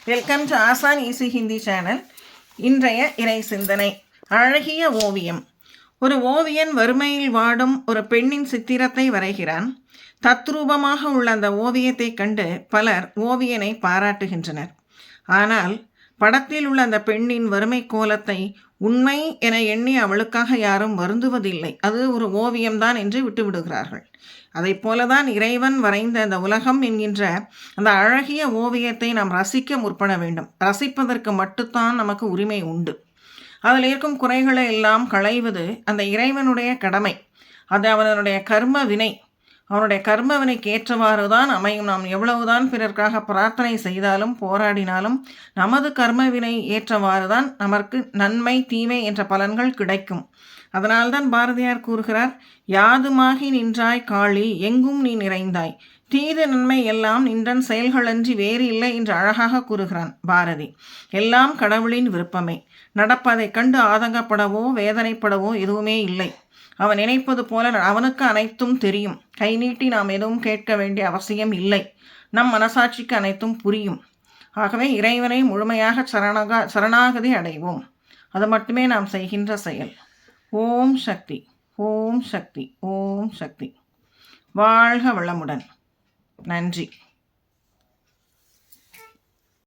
Welcome to ஆசான் easy Hindi channel. இன்றைய இறை சிந்தனை. அழகிய ஓவியம். ஒரு ஓவியன் வறுமையில் வாடும் ஒரு பெண்ணின் சித்திரத்தை வரைகிறான். தத்ரூபமாக உள்ள அந்த ஓவியத்தை கண்டு பலர் ஓவியனை பாராட்டுகின்றனர். ஆனால் படத்தில் உள்ள அந்த பெண்ணின் வறுமை கோலத்தை உண்மை என எண்ணி அவளுக்காக யாரும் வருந்துவதில்லை. அது ஒரு ஓவியம்தான் என்று விட்டுவிடுகிறார்கள். அதை போலதான் இறைவன் வரைந்த அந்த உலகம் என்கின்ற அந்த அழகிய ஓவியத்தை நாம் ரசிக்க முற்பட வேண்டும். ரசிப்பதற்கு மட்டும்தான் நமக்கு உரிமை உண்டு. அதில் இருக்கும் குறைகளை எல்லாம் களைவது அந்த இறைவனுடைய கடமை. அது அவனுடைய கர்ம வினை. அவனுடைய கர்ம வினைக்கு ஏற்றவாறு தான் அமையும். நாம் எவ்வளவுதான் பிறர்க்காக பிரார்த்தனை செய்தாலும் போராடினாலும் நமது கர்ம வினை ஏற்றவாறு தான் நமக்கு நன்மை தீமை என்ற பலன்கள் கிடைக்கும். அதனால்தான் பாரதியார் கூறுகிறார், யாதுமாகி நின்றாய் காளி எங்கும் நீ நிறைந்தாய், தீது நன்மை எல்லாம் நின்றன் செயல்களன்றி வேறு இல்லை என்று அழகாக கூறுகிறான் பாரதி. எல்லாம் கடவுளின் விருப்பமே. நடப்பதைக் கண்டு ஆதங்கப்படவோ வேதனைப்படவோ எதுவுமே இல்லை. அவன் நினைப்பது போல அவனுக்கு அனைத்தும் தெரியும். கை நீட்டி நாம் எதுவும் கேட்க வேண்டிய அவசியம் இல்லை. நம் மனசாட்சிக்கு அனைத்தும் புரியும். ஆகவே இறைவனை முழுமையாக சரணாகதி அடைவோம். அது மட்டுமே நாம் செய்கின்ற செயல். ஓம் சக்தி, ஓம் சக்தி, ஓம் சக்தி. வாழ்க வளமுடன். நன்றி.